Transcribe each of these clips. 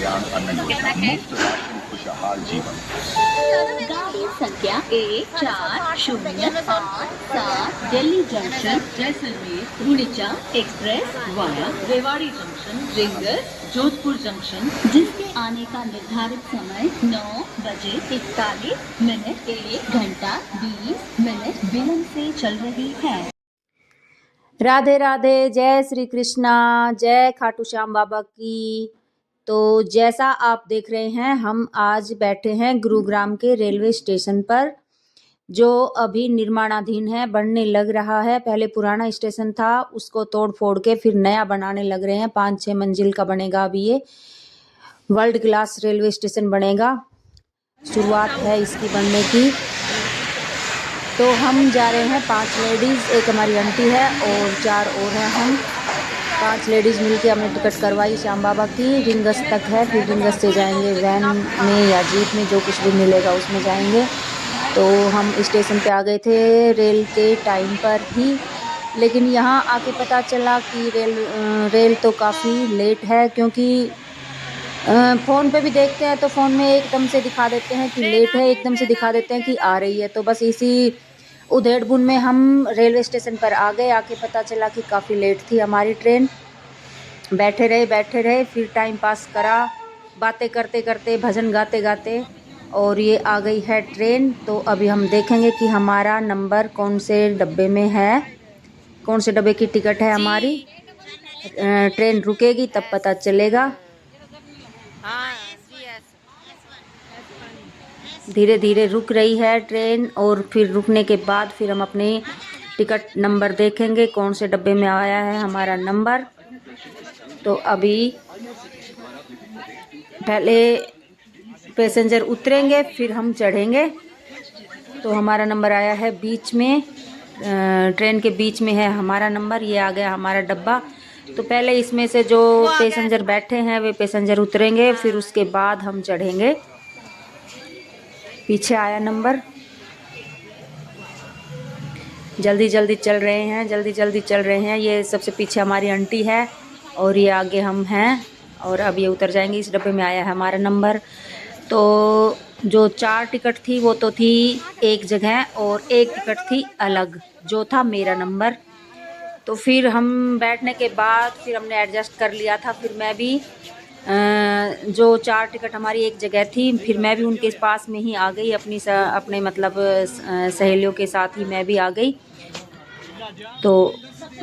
कल्याण अन्न योजना, मुफ्त राशन, खुशहाल जीवन। गाड़ी संख्या 1408 दिल्ली जंक्शन जैसलमेर गुड़ीचा एक्सप्रेस वाया रेवाड़ी जंक्शन रिंगर जोधपुर जंक्शन, जिसके आने का निर्धारित समय 9:41 1 घंटा 20 मिनट विलंब से चल रही है। राधे राधे, जय श्री कृष्णा, जय खाटू श्याम बाबा की। तो जैसा आप देख रहे हैं, हम आज बैठे हैं गुरुग्राम के रेलवे स्टेशन पर, जो अभी निर्माणाधीन है, बनने लग रहा है। पहले पुराना स्टेशन था, उसको तोड़ फोड़ के फिर नया बनाने लग रहे हैं। 5-6 मंजिल का बनेगा अभी ये वर्ल्ड क्लास रेलवे स्टेशन बनेगा। शुरुआत है इसकी बनने की। तो हम जा रहे हैं 5 लेडीज़, एक हमारी आंटी है और 4 और हैं हम। 5 लेडीज़ मिलके हमने टिकट करवाई श्याम बाबा की। रिंगस तक है, फिर रिंगस से जाएंगे वैन में या जीप में, जो कुछ भी मिलेगा उसमें जाएंगे। तो हम स्टेशन पे आ गए थे रेल के टाइम पर ही, लेकिन यहाँ आके पता चला कि रेल तो काफ़ी लेट है, क्योंकि फ़ोन पे भी देखते हैं तो फ़ोन में एकदम से दिखा देते हैं कि लेट है, एकदम से दिखा देते हैं कि आ रही है। तो बस इसी उधेड़-बुन में हम रेलवे स्टेशन पर आ गए। आके पता चला कि काफ़ी लेट थी हमारी ट्रेन। बैठे रहे, फिर टाइम पास करा, बातें करते करते, भजन गाते गाते, और ये आ गई है ट्रेन। तो अभी हम देखेंगे कि हमारा नंबर कौन से डब्बे में है, कौन से डब्बे की टिकट है हमारी। ट्रेन रुकेगी तब पता चलेगा। धीरे धीरे रुक रही है ट्रेन, और फिर रुकने के बाद फिर हम अपने टिकट नंबर देखेंगे कौन से डब्बे में आया है हमारा नंबर। तो अभी पहले पैसेंजर उतरेंगे, फिर हम चढ़ेंगे। तो हमारा नंबर आया है बीच में, ट्रेन के बीच में है हमारा नंबर। ये आ गया हमारा डब्बा। तो पहले इसमें से जो पैसेंजर बैठे हैं वे पैसेंजर उतरेंगे, फिर उसके बाद हम चढ़ेंगे। पीछे आया नंबर। जल्दी जल्दी चल रहे हैं। ये सबसे पीछे हमारी आंटी है और ये आगे हम हैं, और अब ये उतर जाएंगे। इस डब्बे में आया है हमारा नंबर। तो जो 4 टिकट थी वो तो थी एक जगह, और एक टिकट थी अलग, जो था मेरा नंबर। तो फिर हम बैठने के बाद फिर हमने एडजस्ट कर लिया था। फिर मैं भी जो 4 टिकट हमारी एक जगह थी, फिर मैं भी उनके पास में ही आ गई, अपने मतलब सहेलियों के साथ ही मैं भी आ गई। तो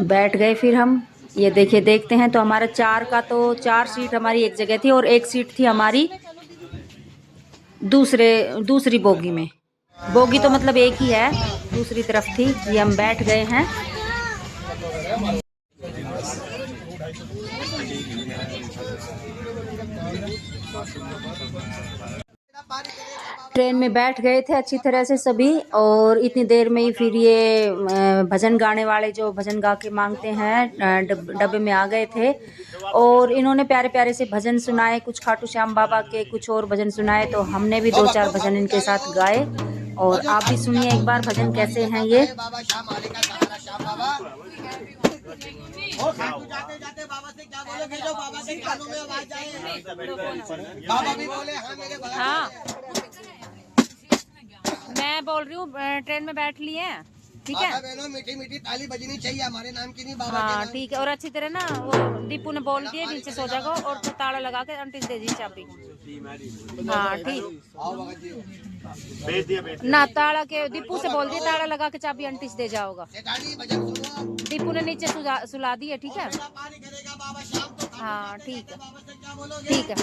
बैठ गए फिर हम। ये देखते हैं। तो हमारा 4 का तो 4 सीट हमारी एक जगह थी, और एक सीट थी हमारी दूसरी बोगी में। बोगी तो मतलब एक ही है, दूसरी तरफ थी। ये हम बैठ गए हैं। ट्रेन में बैठ गए थे अच्छी तरह से सभी, और इतनी देर में ही फिर ये भजन गाने वाले जो भजन गा के मांगते हैं डब्बे में आ गए थे, और इन्होंने प्यारे प्यारे से भजन सुनाए, कुछ खाटू श्याम बाबा के, कुछ और भजन सुनाए। तो हमने भी 2-4 भजन इनके साथ गाए, और आप भी सुनिए एक बार भजन कैसे हैं ये। जाते जाते बाबा से क्या बोलोगे, जो बाबा के कानों में आवाज जाए। बाबा भी बोले हाँ मेरे बाबा। हाँ मैं बोल रही हूँ, ट्रेन में बैठ लिए हैं, ठीक है। बहनों मीठी मीठी ताली बजनी चाहिए, हमारे नाम की नहीं बाबा के नाम। ठीक है, और अच्छी तरह ना वो दीपू ने बोल दिए नीचे सो जाएगा, और तो ताला लगा के आंटी दे दी चाबी। हाँ ठीक ना, ताला के दीपू से बोल दिए ताला लगा के चाबी आंटी से दे जाओगा। दीपू ने नीचे सुला दी है, ठीक है। हाँ ठीक है, ठीक है।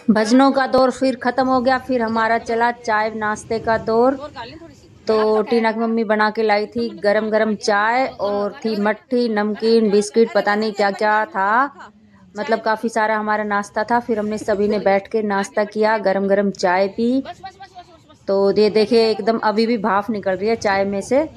भजनों का दौर फिर ख़त्म हो गया। फिर हमारा चला चाय नाश्ते का दौर। तो टीना की मम्मी बना के लाई थी गरम गरम चाय और थी मट्ठी, नमकीन, बिस्किट, पता नहीं क्या क्या था। मतलब काफ़ी सारा हमारा नाश्ता था। फिर हमने सभी ने बैठ के नाश्ता किया, गरम गरम चाय पी। तो ये देखिए एकदम अभी भी भाप निकल रही है चाय में से।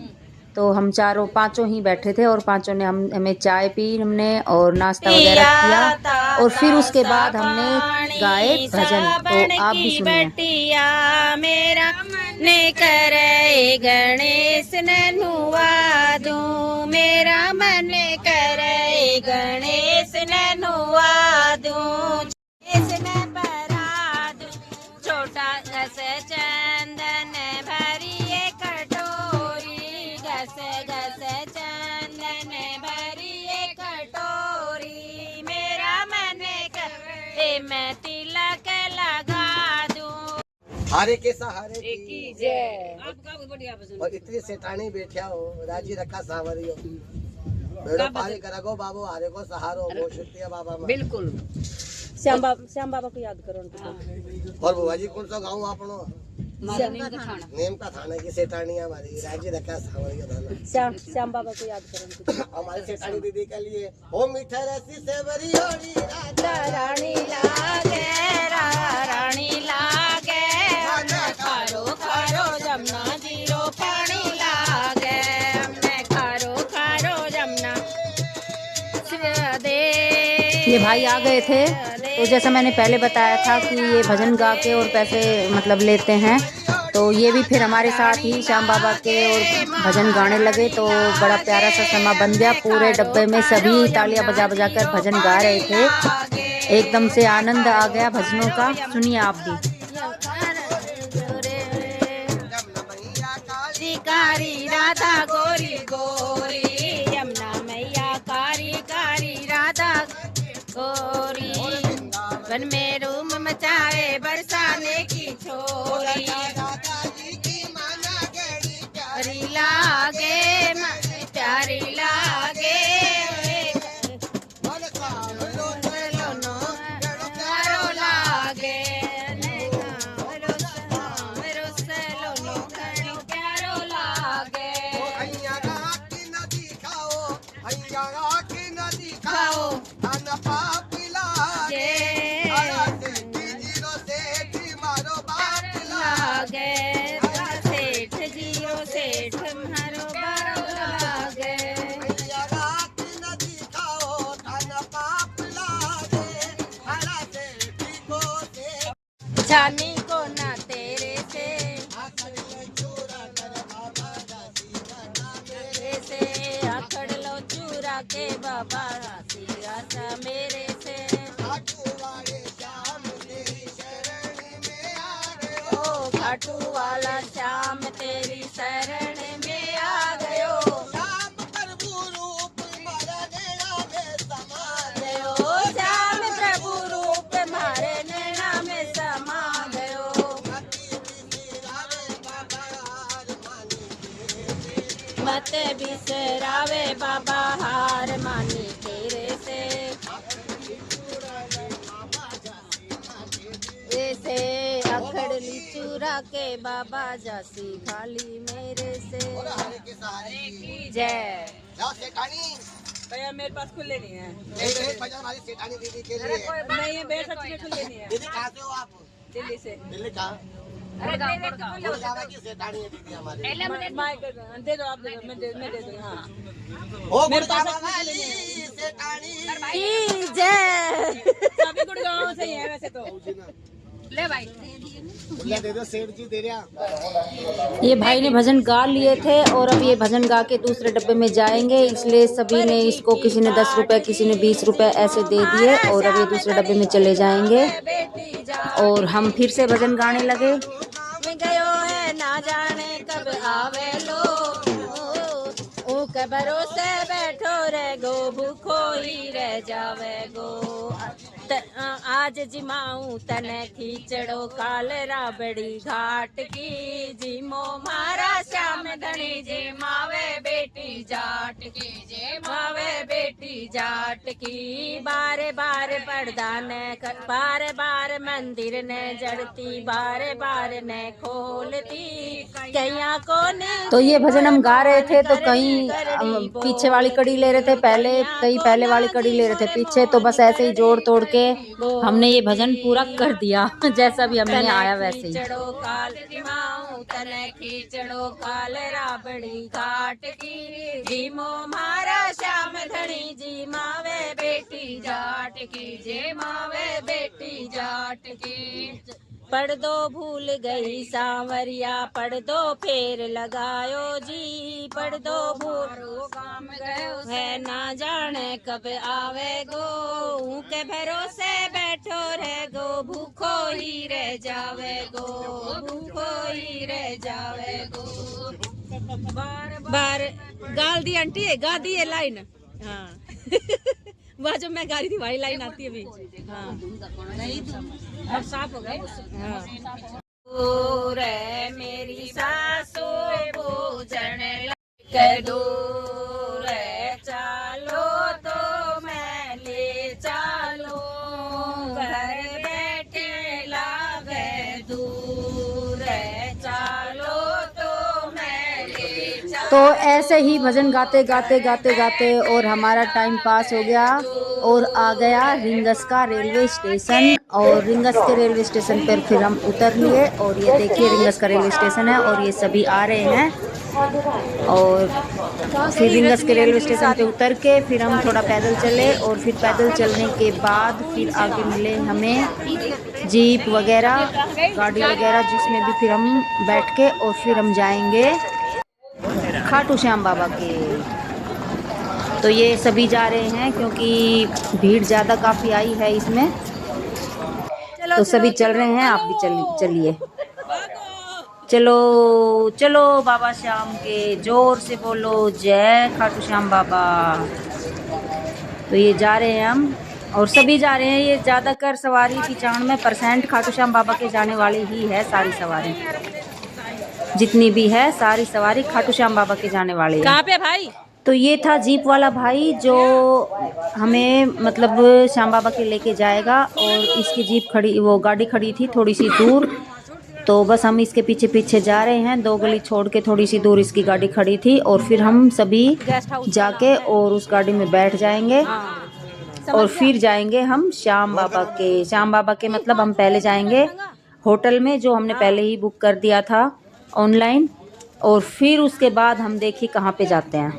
तो हम पांचों ही बैठे थे और पांचों ने हमें चाय पी हमने और नाश्ता वगैरह किया। और फिर उसके बाद हमने गाए भजन। तो आप भी सुनिए। मेरा ने करे गणेश ननुआ दूं, मेरा मन करे गणेश ननुआ दूं, इसने परा दूं छोटा घस चंदन भरी कटोरी, घस घस चंदन भरी कटोरी, मेरा मन करे मैं तिलक लगा दूं। हारे के सहारे की जय। और इतनी सेठानी बैठा हो, राजी रखा सावरियो, बेड़ो पारी करगो बाबू, हारे को सहारो हो शुक्रिया बाबा। बिल्कुल श्याम बाबा को याद करो उनको। और बुआ जी कौन सा गाँव आपनो? नेम का थाना की सेठानी हमारी, राजी रखा सावरियो थाना। श्याम बाबा को याद करो। हमारी सेठानी दीदी के लिए हो मीठा रसी सेवरियोड़ी राजा रानी लागे, रानी लागे, खारो खारो जमुना जीरो पानी लागे, हमने खारो खारो जमुना दे। ये भाई आ गए थे। तो जैसा मैंने पहले बताया था कि ये भजन गा के और पैसे मतलब लेते हैं। तो ये भी फिर हमारे साथ ही श्याम बाबा के और भजन गाने लगे। तो बड़ा प्यारा सा समा बन गया। पूरे डब्बे में सभी तालियां बजा बजा कर भजन गा रहे थे। एकदम से आनंद आ गया भजनों का। सुनिए आप भी। कारी राधा गोरी गोरी, यमुना मैया कारी कारी राधा गोरी, वन में रूम मचाए बरसाने की छोरी, प्यारी लागे प्यारी लागे, जानी को ना तेरे से, आखड़ लो चूरा के बाबा सा मेरे से, ओ खाटू वाला श्याम तेरी शरण में आ गयो, श्याम प्रभु रूप मारा नैना में समा गयो, श्याम प्रभु रूप मारे नैना में समा गयो, मत बिसरावे बाबा हार मानी तेरे से, ऐसे अखड़ ली चूरा के बाबा जासी खाली मेरे से। जय। भैया मेरे पास खुले नहीं है। हमारी सेठानी दीदी के लिए नहीं है, बेट अच्छी खुले नहीं है। दीदी कहाँ से हो आप? दिल्ली से। दिल्ली कहाँ? गुड़गांव की सेठानी है दीदी हमारी। दे दो आप, दे दो, मैं दे दूँ। हाँ ओ मेरे पास वाली सेठानी जय। सभी गुड़गांव से ही है वैसे तो। ले भाई दे दो, सेठ जी दे रहा। ये भाई ने भजन गा लिए थे और अब ये भजन गा के दूसरे डब्बे में जाएंगे। इसलिए सभी ने इसको, किसी ने 10 रुपए, किसी ने 20 रुपए ऐसे दे दिए और अब ये दूसरे डब्बे में चले जाएंगे। और हम फिर से भजन गाने लगे। गयो है ना जाने कब आवे लो, के भरोसे बैठो रह गो, भूखो ही रह जावे गो, आज जिमाऊ तने खींचड़ो काल राबड़ी घाट की, जिमो मारा श्याम धनी जिमावे बेटी जाट की, जिमावे बेटी जाट की, बारे बार पर्दा ने बारे बार मंदिर ने जड़ती, बारे बार ने खोलती, कैया को ने। तो ये भजन हम गा रहे थे, तो कहीं पीछे वाली कड़ी ले रहे थे पहले, कहीं पहले वाली कड़ी ले रहे थे पीछे, तो बस ऐसे ही जोड़ तोड़ के हमने ये भजन पूरा कर दिया जैसा भी हमने आया वैसे ही। चढ़ो काल माऊ तने खींचड़ो काल राबड़ी घाट की, जी मो मारा श्याम धनी जी मावे बेटी जाट की, जे मावे बेटी जाट की। पढ़ दो भूल गई सांवरिया, पढ़ दो फेर लगायो जी, पढ़ दो भूल काम गयो है ना जाने कब आवे गो, ऊके भरोसे बैठो रह गो, भूखो ही रह जावे गो, भूखो ही रह जावे गो। बार बार गाल दी आंटी है, गा दी है लाइन। हाँ वह जो मैं गा रही थी वही लाइन आती है अभी। हाँ अब साफ हो गए। हाँ रे मेरी सासू पूजन कर दूर, चालो तो मैं ले चालो, घर बैठे लावे दूर, चालो तो मैं ले चालो। तो ऐसे ही भजन गाते गाते गाते गाते और हमारा टाइम पास हो गया और आ गया रिंगस का रेलवे स्टेशन। और रिंगस के रेलवे स्टेशन पर फिर हम उतर लिए और ये देखिए रिंगस का रेलवे स्टेशन है और ये सभी आ रहे हैं। और फिर रिंगस के रेलवे स्टेशन पे उतर के फिर हम थोड़ा पैदल चले और फिर पैदल चलने के बाद फिर आगे मिले हमें जीप वगैरह गाड़ी वगैरह, जिसमें भी फिर हम बैठ के और फिर हम जाएंगे खाटू श्याम बाबा के। तो ये सभी जा रहे हैं क्योंकि भीड़ ज़्यादा काफ़ी आई है इसमें, तो सभी चल रहे हैं। आप भी चलिए, चलो चलो बाबा श्याम के, जोर से बोलो जय खाटू श्याम बाबा। तो ये जा रहे हैं हम और सभी जा रहे हैं। ये ज़्यादातर सवारी 95% खाटू श्याम बाबा के जाने वाली ही है। सारी सवारी जितनी भी है सारी सवारी खाटू श्याम बाबा के जाने वाली है। कहाँ पे भाई? तो ये था जीप वाला भाई जो हमें मतलब श्याम बाबा के लेके जाएगा, और इसकी जीप खड़ी, वो गाड़ी खड़ी थी थोड़ी सी दूर, तो बस हम इसके पीछे पीछे जा रहे हैं। 2 गली छोड़ के थोड़ी सी दूर इसकी गाड़ी खड़ी थी और फिर हम सभी जाके और उस गाड़ी में बैठ जाएंगे और फिर जाएंगे हम श्याम बाबा के। श्याम बाबा के मतलब हम पहले जाएंगे होटल में जो हमने पहले ही बुक कर दिया था ऑनलाइन, और फिर उसके बाद हम देखिए कहाँ पे जाते हैं।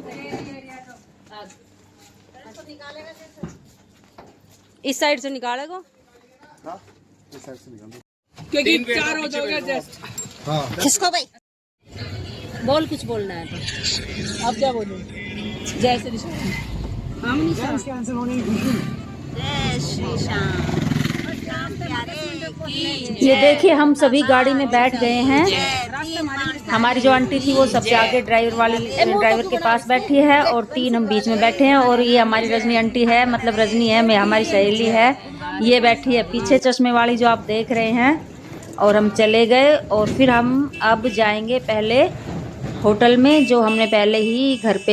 इस साइड से निकालेगा। हाँ, इस साइड से निकाल दो। क्योंकि 4 हो जाओगे जस्ट। हाँ किसको भाई? बोल, कुछ बोलना है तो। अब क्या बोलूं? जय श्री श्याम। जय श्री श्याम। ये देखिए हम सभी गाड़ी में बैठ गए हैं। हमारी जो आंटी थी वो सबसे आगे ड्राइवर के पास बैठी है और 3 हम बीच में बैठे हैं। और ये हमारी रजनी आंटी है, मतलब रजनी है, मैं हमारी सहेली है, ये बैठी है पीछे चश्मे वाली जो आप देख रहे हैं। और हम चले गए और फिर हम अब जाएंगे पहले होटल में जो हमने पहले ही घर पे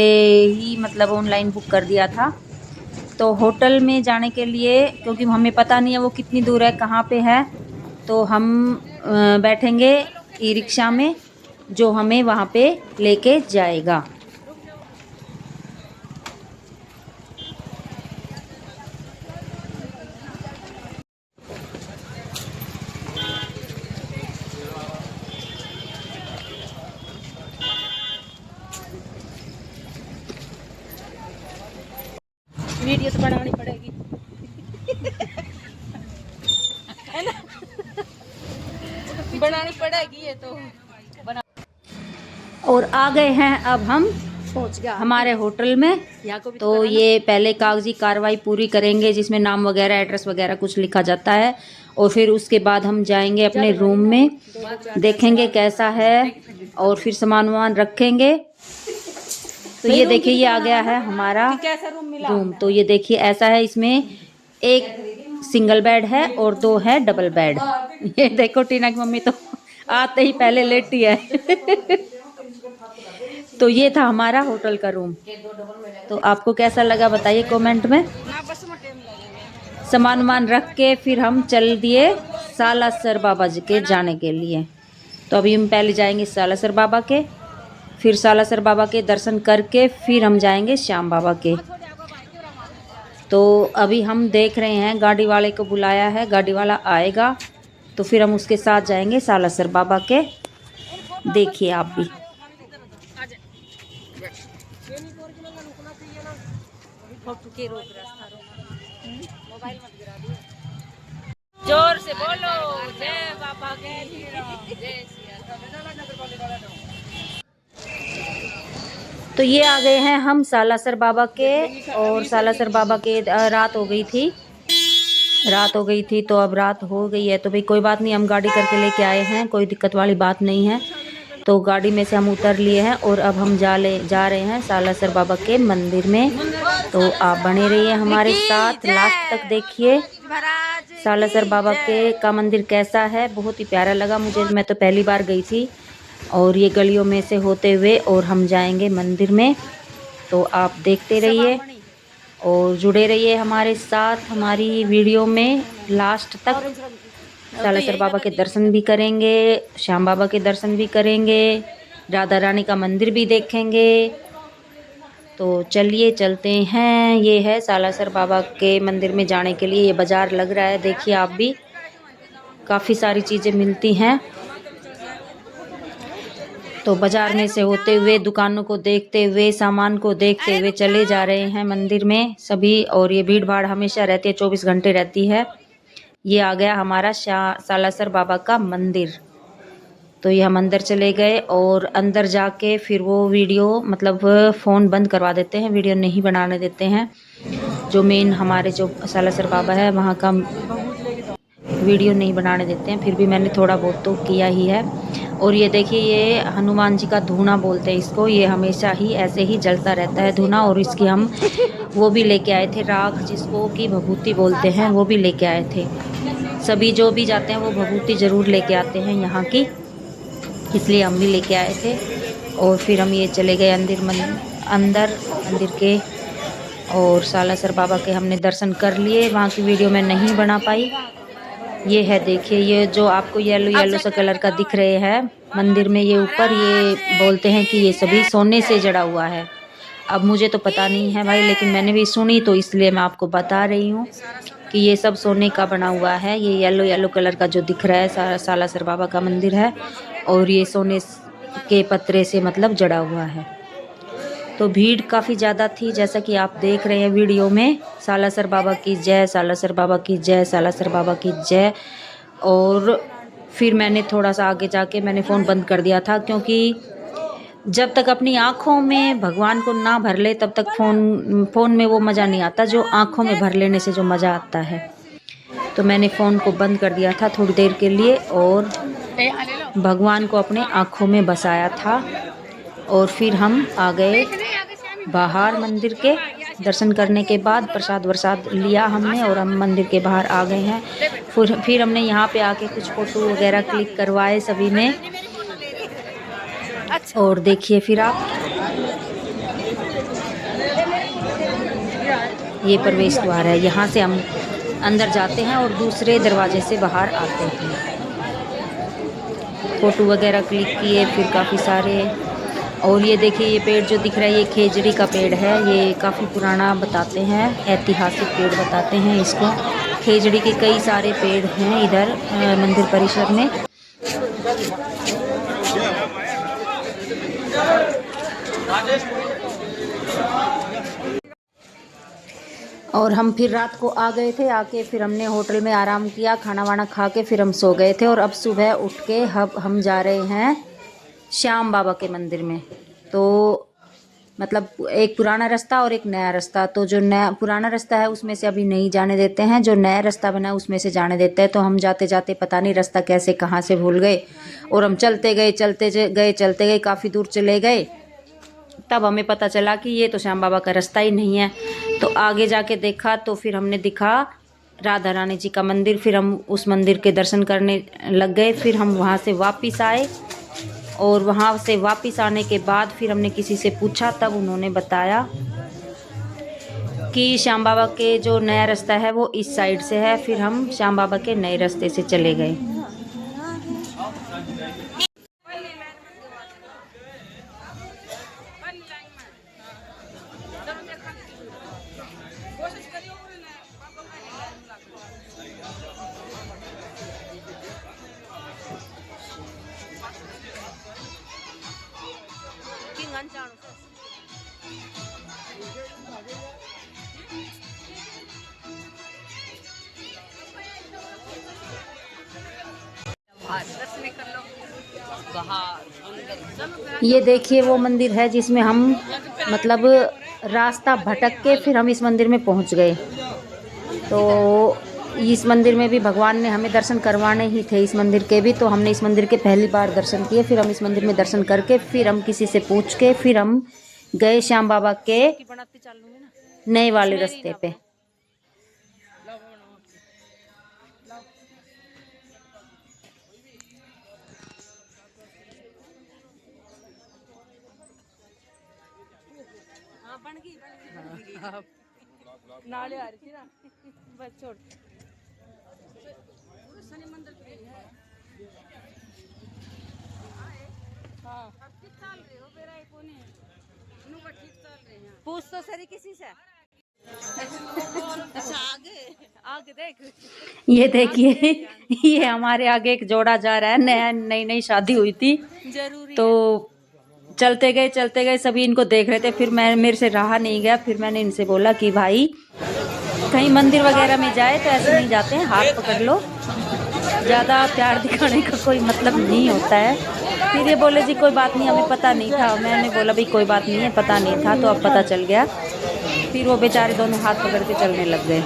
ही मतलब ऑनलाइन बुक कर दिया था। तो होटल में जाने के लिए, क्योंकि हमें पता नहीं है वो कितनी दूर है, कहाँ पे है, तो हम बैठेंगे ई रिक्शा में जो हमें वहाँ पे लेके जाएगा। वीडियो तो बनानी पड़ेगी है ना, बनानी पड़ेगी ये तो बना। और आ गए हैं अब हम पहुंच गया हमारे होटल में। तो ये पहले कागजी कार्रवाई पूरी करेंगे जिसमें नाम वगैरह एड्रेस वगैरह कुछ लिखा जाता है, और फिर उसके बाद हम जाएंगे अपने रूम में, देखेंगे कैसा है और फिर सामान वामान रखेंगे। तो ये देखिए ये आ गया है हमारा रूम। तो ये देखिए ऐसा है, इसमें एक सिंगल बेड है और 2 है डबल बेड। ये देखो टीना की मम्मी तो आते ही पहले लेटी है तो ये था हमारा होटल का रूम। तो आपको कैसा लगा बताइए कमेंट में। सामान वामान रख के फिर हम चल दिए सालासर बाबा जी के जाने के लिए। तो अभी हम पहले जाएंगे सालासर बाबा के, फिर सालासर बाबा के दर्शन करके फिर हम जाएंगे श्याम बाबा के। तो अभी हम देख रहे हैं गाड़ी वाले को बुलाया है, गाड़ी वाला आएगा तो फिर हम उसके साथ जाएंगे सालासर बाबा के। देखिए आप भी। जोर से बोलो जय बाबा की जय। तो ये आ गए हैं हम सालासर बाबा के, और सालासर बाबा के रात हो गई थी तो अब रात हो गई है तो भाई कोई बात नहीं, हम गाड़ी करके लेके आए हैं, कोई दिक्कत वाली बात नहीं है। तो गाड़ी में से हम उतर लिए हैं और अब हम जा रहे हैं सालासर बाबा के मंदिर में। तो आप बने रहिए हमारे साथ, लास्ट तक देखिए सालासर बाबा का मंदिर कैसा है। बहुत ही प्यारा लगा मुझे, मैं तो पहली बार गई थी। और ये गलियों में से होते हुए और हम जाएंगे मंदिर में। तो आप देखते रहिए और जुड़े रहिए हमारे साथ हमारी वीडियो में लास्ट तक। सालासर बाबा के दर्शन भी करेंगे, श्याम बाबा के दर्शन भी करेंगे, राधा रानी का मंदिर भी देखेंगे। तो चलिए चलते हैं। ये है सालासर बाबा के मंदिर में जाने के लिए ये बाज़ार लग रहा है, देखिए आप भी, काफ़ी सारी चीज़ें मिलती हैं। तो बाज़ार में से होते हुए, दुकानों को देखते हुए, सामान को देखते हुए चले जा रहे हैं मंदिर में सभी। और ये भीड़ भाड़ हमेशा रहती है, 24 घंटे रहती है। ये आ गया हमारा सालासर बाबा का मंदिर। तो ये हम अंदर चले गए और अंदर जाके फिर वो वीडियो मतलब फ़ोन बंद करवा देते हैं, वीडियो नहीं बनाने देते हैं। जो मेन हमारे जो सालासर बाबा है वहाँ का वीडियो नहीं बनाने देते हैं। फिर भी मैंने थोड़ा बहुत तो किया ही है। और ये देखिए, ये हनुमान जी का धूना बोलते हैं इसको, ये हमेशा ही ऐसे ही जलता रहता है धूना। और इसकी हम वो भी लेके आए थे, राख जिसको कि भभूति बोलते हैं, वो भी लेके आए थे। सभी जो भी जाते हैं वो भभूति ज़रूर लेके आते हैं यहाँ की, इसलिए हम भी लेके आए थे। और फिर हम ये चले गए अंदर मंदिर के, और सालासर बाबा के हमने दर्शन कर लिए। वहाँ की वीडियो मैं नहीं बना पाई। ये है देखिए, ये जो आपको येलो सा कलर का दिख रहे हैं मंदिर में, ये ऊपर, ये बोलते हैं कि ये सभी सोने से जड़ा हुआ है। अब मुझे तो पता नहीं है भाई, लेकिन मैंने भी सुनी तो इसलिए मैं आपको बता रही हूँ कि ये सब सोने का बना हुआ है। ये येलो कलर का जो दिख रहा है सालासर बाबा का मंदिर है, और ये सोने के पत्रे से मतलब जड़ा हुआ है। तो भीड़ काफ़ी ज़्यादा थी, जैसा कि आप देख रहे हैं वीडियो में। सालासर बाबा की जय, सालासर बाबा की जय, सालासर बाबा की जय। और फिर मैंने थोड़ा सा आगे जाके मैंने फ़ोन बंद कर दिया था, क्योंकि जब तक अपनी आँखों में भगवान को ना भर ले तब तक फ़ोन में वो मज़ा नहीं आता जो आँखों में भर लेने से जो मज़ा आता है। तो मैंने फ़ोन को बंद कर दिया था थोड़ी देर के लिए और भगवान को अपने आँखों में बसाया था। और फिर हम आ गए बाहर मंदिर के दर्शन करने के बाद। प्रसाद वरसाद लिया हमने और हम मंदिर के बाहर आ गए हैं। फिर हमने यहाँ पे आके कुछ फ़ोटो वगैरह क्लिक करवाए सभी ने। और देखिए फिर आप, ये प्रवेश द्वार है, यहाँ से हम अंदर जाते हैं और दूसरे दरवाजे से बाहर आते हैं। फ़ोटो वगैरह क्लिक किए फिर काफ़ी सारे। और ये देखिए, ये पेड़ जो दिख रहा है ये खेजड़ी का पेड़ है। ये काफ़ी पुराना बताते हैं, ऐतिहासिक पेड़ बताते हैं इसको। खेजड़ी के कई सारे पेड़ हैं इधर मंदिर परिसर में। और हम फिर रात को आ गए थे। आके फिर हमने होटल में आराम किया, खाना वाना खा के फिर हम सो गए थे। और अब सुबह उठ के हम जा रहे हैं श्याम बाबा के मंदिर में। तो मतलब एक पुराना रास्ता और एक नया रास्ता। तो जो पुराना रास्ता है उसमें से अभी नहीं जाने देते हैं, जो नया रास्ता बना है उसमें से जाने देते हैं। तो हम जाते जाते पता नहीं रास्ता कैसे कहाँ से भूल गए, और हम चलते गए काफ़ी दूर चले गए। तब हमें पता चला कि ये तो श्याम बाबा का रास्ता ही नहीं है। तो आगे जाके देखा तो फिर हमने दिखा राधा रानी जी का मंदिर। फिर हम उस मंदिर के दर्शन करने लग गए। फिर हम वहाँ से वापस आए और वहाँ से वापस आने के बाद फिर हमने किसी से पूछा, तब उन्होंने बताया कि श्याम बाबा के जो नया रास्ता है वो इस साइड से है। फिर हम श्याम बाबा के नए रास्ते से चले गए। ये देखिए वो मंदिर है जिसमें हम मतलब रास्ता भटक के फिर हम इस मंदिर में पहुंच गए। तो इस मंदिर में भी भगवान ने हमें दर्शन करवाने ही थे, इस मंदिर के भी। तो हमने इस मंदिर के पहली बार दर्शन किए। फिर हम इस मंदिर में दर्शन करके फिर हम किसी से पूछ के फिर हम गए श्याम बाबा के नए वाले रास्ते पे। नाले आ रही थी ना, बस छोड़। हाँ पूछ तो सरी किसी से। अच्छा आगे आगे देख। ये देखिए ये हमारे आगे एक जोड़ा जा रहा है, नई शादी हुई थी। जरूरी तो चलते गए सभी इनको देख रहे थे। फिर मेरे से रहा नहीं गया। फिर मैंने इनसे बोला कि भाई कहीं मंदिर वगैरह में जाए तो ऐसे नहीं जाते हैं, हाथ पकड़ लो, ज़्यादा प्यार दिखाने का कोई मतलब नहीं होता है। फिर ये बोले जी कोई बात नहीं, हमें पता नहीं था। मैंने बोला भाई कोई बात नहीं है, पता नहीं था, तो अब पता चल गया। फिर वो बेचारे दोनों हाथ पकड़ के चलने लग गए।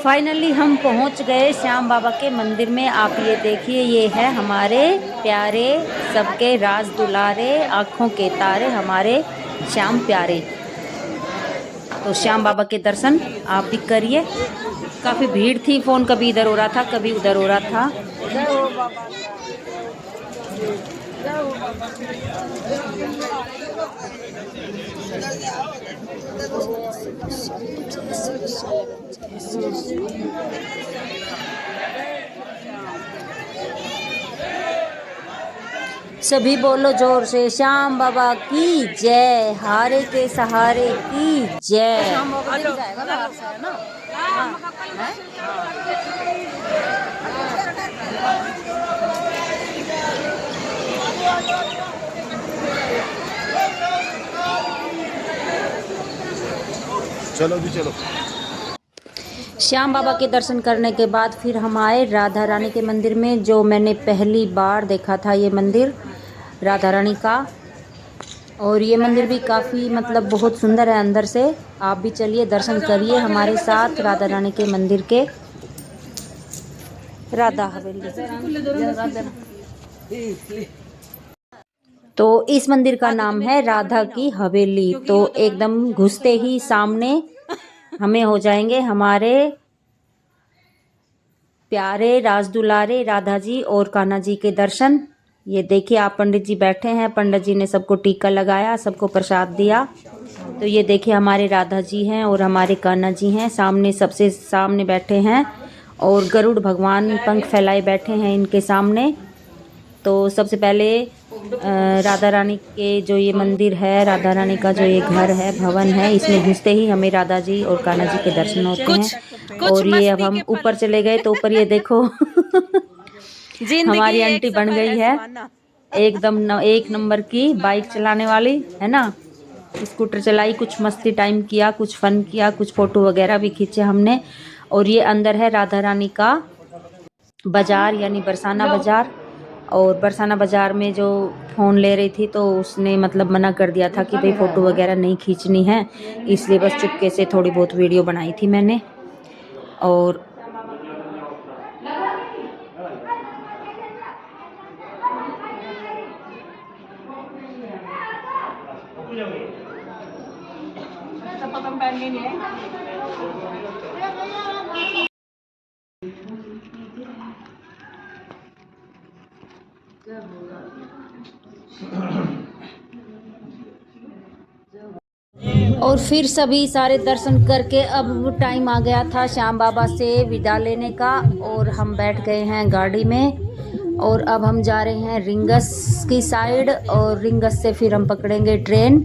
फाइनली हम पहुंच गए श्याम बाबा के मंदिर में। आप ये देखिए, ये है हमारे प्यारे, सबके राज दुलारे, आँखों के तारे, हमारे श्याम प्यारे। तो श्याम बाबा के दर्शन आप भी करिए। काफ़ी भीड़ थी, फ़ोन कभी इधर हो रहा था कभी उधर हो रहा था। सभी बोलो जोर से, श्याम बाबा की जय, हारे के सहारे की जय। चलो जी चलो। श्याम बाबा के दर्शन करने के बाद फिर हम आए राधा रानी के मंदिर में, जो मैंने पहली बार देखा था ये मंदिर राधा रानी का। और ये मंदिर भी काफ़ी मतलब बहुत सुंदर है अंदर से। आप भी चलिए दर्शन करिए हमारे साथ राधा रानी के मंदिर के। राधा हवेली। तो इस मंदिर का नाम है राधा की हवेली। तो एकदम घुसते ही सामने हमें हो जाएंगे हमारे प्यारे राजदुलारे राधा जी और कान्हा जी के दर्शन। ये देखिए आप पंडित जी बैठे हैं, पंडित जी ने सबको टीका लगाया, सबको प्रसाद दिया। तो ये देखिए हमारे राधा जी हैं और हमारे कान्हा जी हैं, सामने सबसे सामने बैठे हैं। और गरुड़ भगवान पंख फैलाए बैठे हैं इनके सामने। तो सबसे पहले राधा रानी के जो ये मंदिर है, राधा रानी का जो ये घर है, भवन है, इसमें घुसते ही हमें राधा जी और कान्हा जी के दर्शन होते हैं। और ये अब हम ऊपर चले गए तो ऊपर ये देखो हमारी आंटी बन गई है एकदम एक नंबर की बाइक चलाने वाली, है ना। स्कूटर चलाई, कुछ मस्ती टाइम किया, कुछ फन किया, कुछ फ़ोटो वगैरह भी खींचे हमने। और ये अंदर है राधा रानी का बाज़ार, यानी बरसाना बाज़ार। और बरसाना बाज़ार में जो फ़ोन ले रही थी तो उसने मतलब मना कर दिया था कि भाई फ़ोटो वगैरह नहीं खींचनी है, इसलिए बस चुपके से थोड़ी बहुत वीडियो बनाई थी मैंने। और और फिर सभी सारे दर्शन करके अब टाइम आ गया था श्याम बाबा से विदा लेने का, और हम बैठ गए हैं गाड़ी में और अब हम जा रहे हैं रिंगस की साइड, और रिंगस से फिर हम पकड़ेंगे ट्रेन।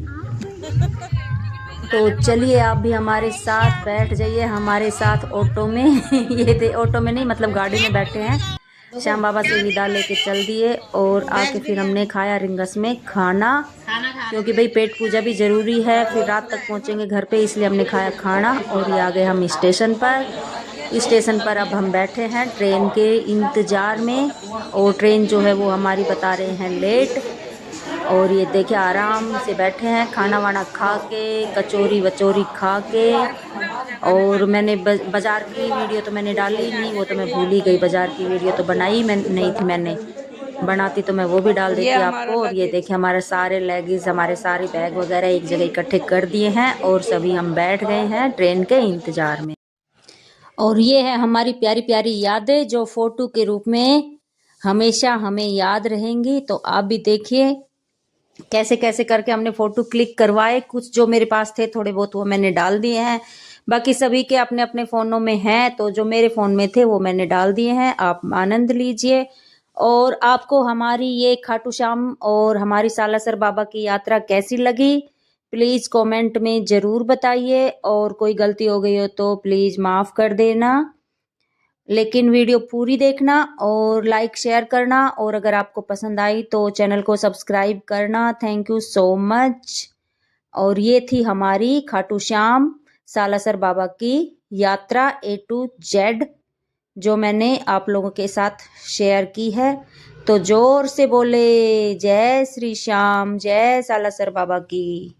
तो चलिए आप भी हमारे साथ बैठ जाइए हमारे साथ ऑटो में ये ऑटो में नहीं मतलब गाड़ी में बैठे हैं। श्याम बाबा से विदा लेके चल दिए और आके फिर हमने खाया रिंगस में खाना, क्योंकि भाई पेट पूजा भी ज़रूरी है, फिर रात तक पहुंचेंगे घर पे, इसलिए हमने खाया खाना। और ये आ गए हम स्टेशन पर। स्टेशन पर अब हम बैठे हैं ट्रेन के इंतज़ार में, और ट्रेन जो है वो हमारी बता रहे हैं लेट। और ये देखिए आराम से बैठे हैं खाना वाना खा के, कचौरी वचौरी खा के। और मैंने बाज़ार की वीडियो तो मैंने डाली नहीं, वो तो मैं भूल ही गई, बाज़ार की वीडियो तो बनाई मैं नहीं थी, मैंने बनाती तो मैं वो भी डाल देती आपको। और ये देखिए हमारे सारे लगेज, हमारे सारे बैग वगैरह एक जगह इकट्ठे कर दिए हैं और सभी हम बैठ गए हैं ट्रेन के इंतज़ार में। और ये है हमारी प्यारी प्यारी यादें जो फ़ोटो के रूप में हमेशा हमें याद रहेंगी। तो आप भी देखिए कैसे कैसे करके हमने फ़ोटो क्लिक करवाए। कुछ जो मेरे पास थे थोड़े बहुत वो मैंने डाल दिए हैं, बाकी सभी के अपने अपने फ़ोनों में हैं, तो जो मेरे फ़ोन में थे वो मैंने डाल दिए हैं। आप आनंद लीजिए। और आपको हमारी ये खाटू श्याम और हमारी सालासर बाबा की यात्रा कैसी लगी प्लीज़ कमेंट में ज़रूर बताइए, और कोई गलती हो गई हो तो प्लीज़ माफ़ कर देना। लेकिन वीडियो पूरी देखना और लाइक शेयर करना, और अगर आपको पसंद आई तो चैनल को सब्सक्राइब करना। Thank you so much. और ये थी हमारी खाटू श्याम सालासर बाबा की यात्रा A to Z जो मैंने आप लोगों के साथ शेयर की है। तो जोर से बोले जय श्री श्याम, जय सालासर बाबा की।